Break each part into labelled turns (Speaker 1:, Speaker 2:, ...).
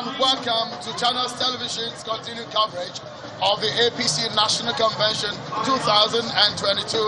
Speaker 1: and welcome to Channels Television's continued coverage of the APC National Convention 2022.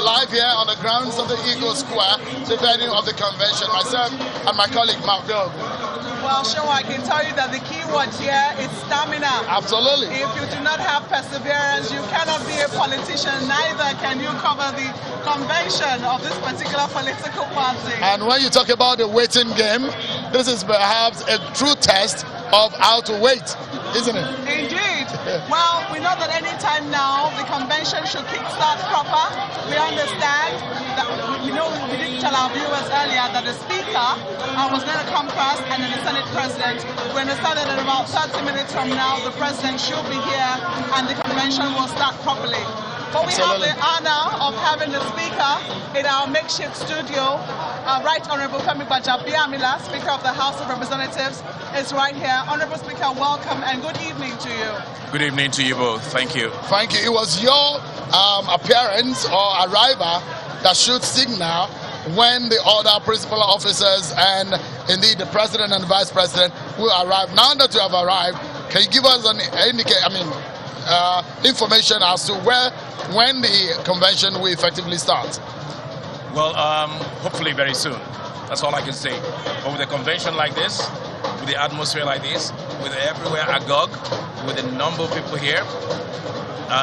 Speaker 1: Live here on the grounds of the Eagle Square, the venue of the convention. Myself and my colleague Mark Bill.
Speaker 2: Well, Sean, I can tell you that the key word here is stamina.
Speaker 1: Absolutely.
Speaker 2: If you do not have perseverance, you cannot be a politician, neither can you cover the convention of this particular political party. And
Speaker 1: when you talk about the waiting game, this is perhaps a true test of how to wait, isn't it?
Speaker 2: Indeed. Well, we know that any time now the convention should kickstart proper. We understand that we did tell our viewers earlier that the speaker was going to come first and then the Senate President. We understand that in about 30 minutes from now the President should be here and the convention will start properly. But we have the honor of having the speaker in our makeshift studio. Right Honorable Gbajabiamila, Speaker of the House of Representatives, is right here. Honorable Speaker, welcome and good evening to you.
Speaker 3: Good evening to you both. Thank you.
Speaker 1: Thank you. It was your appearance or arrival that should signal when the other principal officers and indeed the President and the Vice President will arrive. Now that you have arrived, can you give us an information as to when the convention will effectively start?
Speaker 3: Well, hopefully very soon. That's all I can say. But with a convention like this, with the atmosphere like this, with everywhere agog, with the number of people here,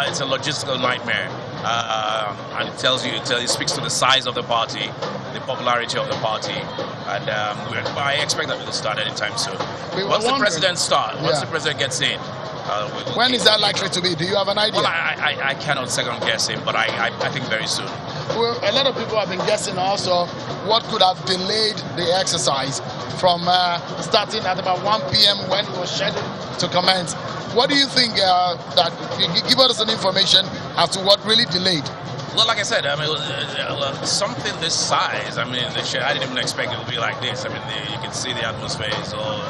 Speaker 3: it's a logistical nightmare. And it speaks to the size of the party, the popularity of the party, and I expect that it will start anytime soon. Once the president the president gets in.
Speaker 1: When is that likely to be? Do you have an idea?
Speaker 3: Well, I cannot second guess him, but I think very soon.
Speaker 1: Well, a lot of people have been guessing also what could have delayed the exercise from starting at about 1 p.m. when it was scheduled to commence. What do you think that you give us an information as to what really delayed?
Speaker 3: Well, like I said, I mean, something this size, I mean, I didn't even expect it would be like this. I mean, you can see the atmosphere is all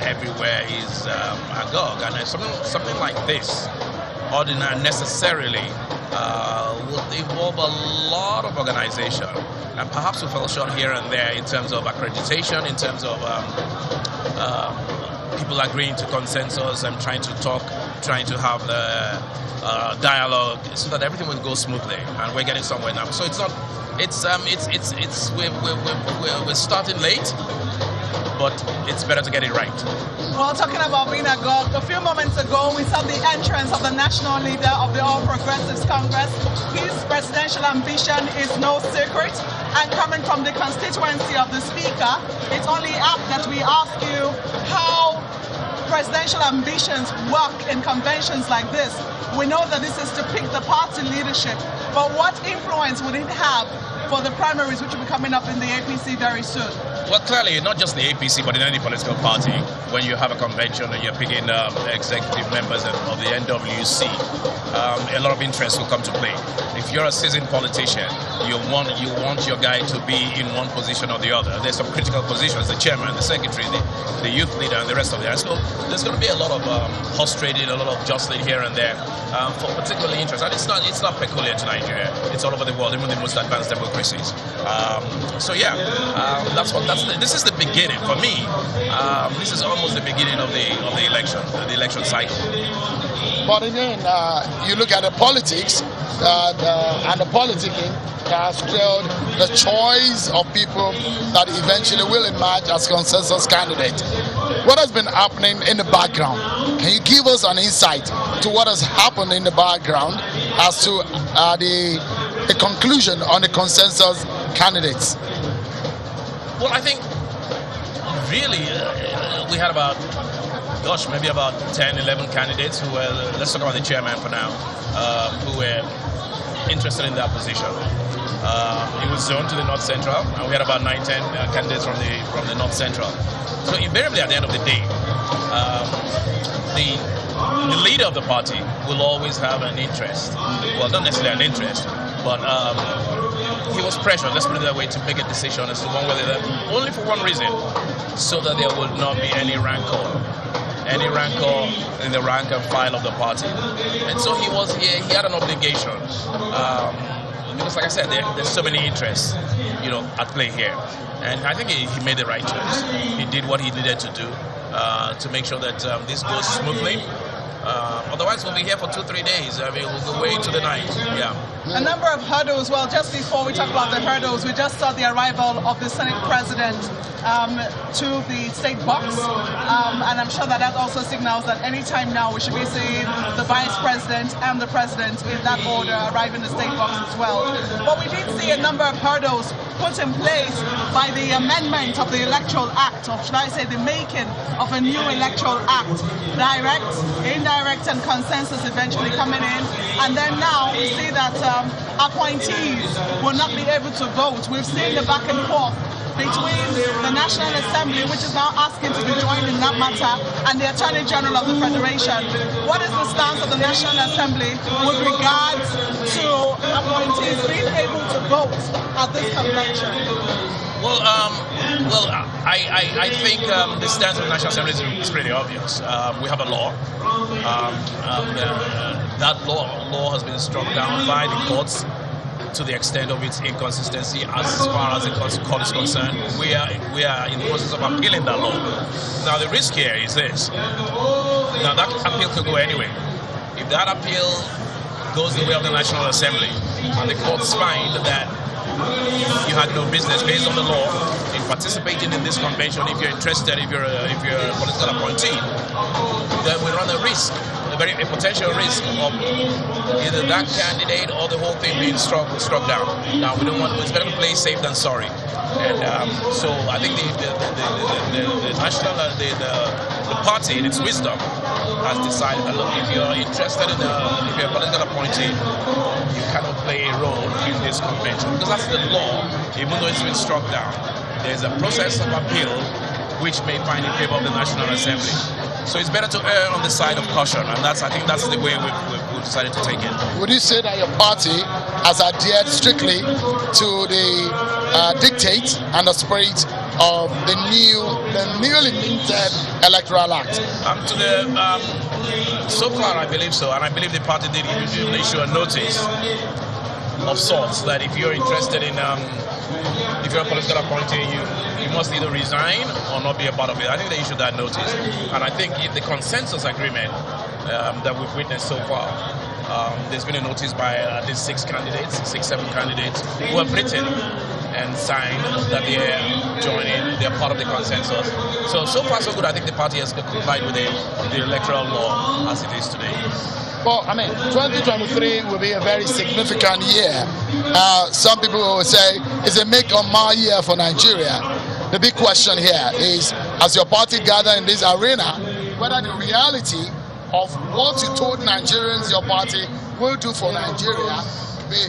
Speaker 3: everywhere is agog, and something like this, ordinary necessarily, would involve a lot of organization, and perhaps we fell short here and there in terms of accreditation, in terms of people agreeing to consensus and trying to have the dialogue so that everything will go smoothly, and we're getting somewhere now. So it's not, we're starting late, but it's better to get it right.
Speaker 2: Well, talking about being agog, a few moments ago we saw the entrance of the national leader of the All Progressives Congress. His presidential ambition is no secret, and coming from the constituency of the speaker, it's only apt that we ask you how presidential ambitions work in conventions like this. We know that this is to pick the party leadership, but what influence would it have for the primaries which will be coming up in the APC very soon?
Speaker 3: Well, clearly, not just the APC, but in any political party, when you have a convention and you're picking executive members of the NWC, a lot of interest will come to play. If you're a seasoned politician, you want your guy to be in one position or the other. There's some critical positions, the chairman, the secretary, the youth leader, and the rest of it. So there's going to be a lot of horse trading, a lot of jostling here and there for particular interest. And it's not peculiar to Nigeria. It's all over the world, even the most advanced democracies. This is the beginning for me. This is almost the beginning of the election cycle.
Speaker 1: But again, you look at the politics and the politicking has killed the choice of people that eventually will emerge as consensus candidates. What has been happening in the background? Can you give us an insight to what has happened in the background as to the conclusion on the consensus candidates?
Speaker 3: Well, I think really we had about, maybe about 10, 11 candidates who were, let's talk about the chairman for now, who were interested in that position. It was zoned to the North Central, and we had about 9, 10 candidates from the North Central. So invariably at the end of the day, the leader of the party will always have an interest. Well, not necessarily an interest, but he was pressured, let's put it that way, to make a decision as to one way or the other, only for one reason, so that there would not be any rancor in the rank and file of the party. And so he had an obligation, because like I said, there's so many interests, at play here. And I think he made the right choice. He did what he needed to do. to make sure that this goes smoothly. Otherwise, we'll be here for 2-3 days. I mean, we'll go way into the night. Yeah.
Speaker 2: A number of hurdles. Well, just before we talk about the hurdles, we just saw the arrival of the Senate President to the state box, and I'm sure that also signals that any time now we should be seeing the Vice President and the President in that order arrive in the state box as well. But we did see a number of hurdles put in place by the amendment of the Electoral Act, or should I say the making of a new Electoral Act, direct, indirect and consensus eventually coming in, and then now we see that appointees will not be able to vote. We've seen the back and forth between the National Assembly, which is now asking to be joined in that matter, and the Attorney General of the Federation. What is the stance of the National Assembly with regards to appointees being able to vote at this convention?
Speaker 3: Well, I think the stance of the National Assembly is pretty obvious. We have a law. That law has been struck down by the courts to the extent of its inconsistency as far as the court is concerned. We are in the process of appealing that law. Now the risk here is this. Now that appeal could go anywhere. If that appeal goes the way of the National Assembly and the courts find that you had no business based on the law in participating in this convention, if you're interested, if you're a political appointee, then we run a risk, a potential risk of either that candidate or the whole thing being struck down. Now we don't want. It's better to play safe than sorry. And so I think the national, the party in its wisdom has decided that look, if you're interested in if you're a political appointee, you cannot play a role in this convention because that's the law. Even though it's been struck down, there's a process of appeal which may find in favor of the National Assembly. So it's better to err on the side of caution, and I think that's the way we've decided to take it.
Speaker 1: Would you say that your party has adhered strictly to the dictates and the spirit of the newly minted Electoral Act?
Speaker 3: So far I believe so, and I believe the party did issue a notice of sorts that if you're interested in, if you're a political appointee, you must either resign or not be a part of it. I think they issued that notice, and I think if the consensus agreement that we've witnessed so far, there's been a notice by at least 7 candidates who have written and signed that they are joining, they're part of the consensus. So far so good. I think the party has complied with the electoral law as it is today.
Speaker 1: Well, I mean, 2023 will be a very significant year. Some people will say it's a make or mar year for Nigeria. The big question here is, as your party gather in this arena, whether the reality of what you told Nigerians your party will do for Nigeria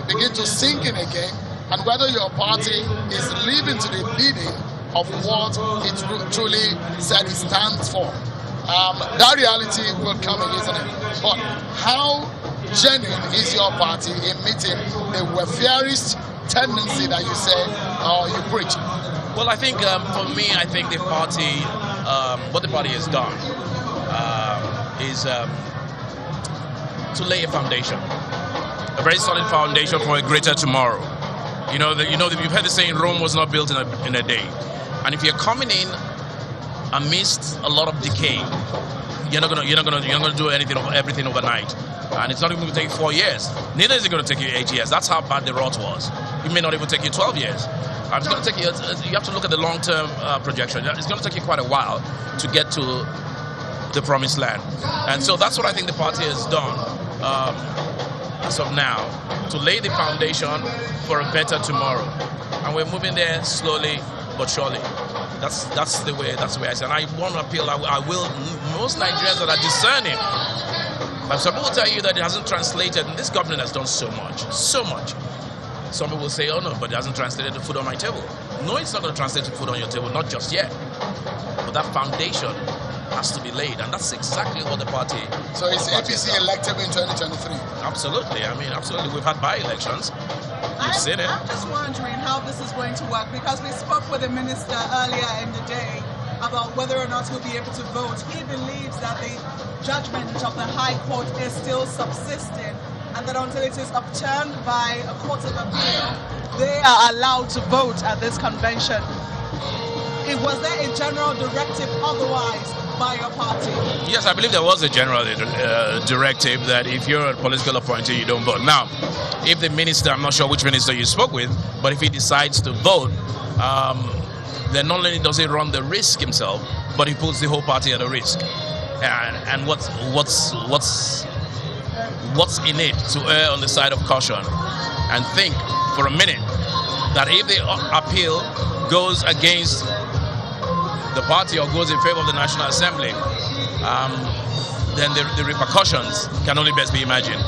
Speaker 1: begin to sink in again, and whether your party is living to the bidding of what it truly said it stands for. That reality will come in, isn't it? But how genuine is your party in meeting the welfareist tendency that you say or you preach?
Speaker 3: Well, I think for me, I think the party, what the party has done is to lay a foundation, a very solid foundation for a greater tomorrow. You've heard the saying, Rome was not built in a day. And if you're coming in amidst a lot of decay, you're not gonna do everything overnight, and it's not even going to take 4 years. Neither is it going to take you 8 years. That's how bad the rot was. It may not even take you 12 years. It's going to take you. You have to look at the long-term projection. It's going to take you quite a while to get to the promised land, and so that's what I think the party has done as of now, to lay the foundation for a better tomorrow, and we're moving there slowly but surely. That's the way I say. And I want to appeal. I will. Most Nigerians that are discerning. But some people will tell you that it hasn't translated, and this government has done so much. Some people will say, "Oh no, but it hasn't translated to food on my table." No, it's not going to translate to food on your table, not just yet. But that foundation has to be laid, and that's exactly what the party.
Speaker 1: So is APC electable in 2023?
Speaker 3: Absolutely. I mean, absolutely. We've had by-elections.
Speaker 2: I'm just wondering how this is going to work, because we spoke with the minister earlier in the day about whether or not he'll be able to vote. He believes that the judgment of the High Court is still subsisting, and that until it is upturned by a court of appeal, they are allowed to vote at this convention. Was there a general directive otherwise by your party?
Speaker 3: Yes, I believe there was a general directive that if you're a political appointee, you don't vote. Now, if the minister, I'm not sure which minister you spoke with, but if he decides to vote, then not only does he run the risk himself, but he puts the whole party at a risk. And what's in it to err on the side of caution and think for a minute that if the appeal goes against the party or goes in favor of the National Assembly, then the repercussions can only best be imagined.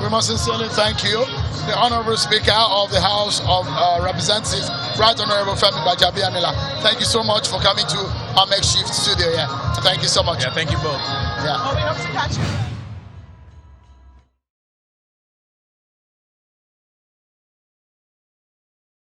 Speaker 1: We must sincerely thank you, the Honorable Speaker of the House of Representatives, Right Honorable Gbajabiamila. Thank you so much for coming to our makeshift studio here. Thank you so much.
Speaker 3: Yeah, thank you both.
Speaker 1: Yeah.
Speaker 2: Oh, we hope to catch you.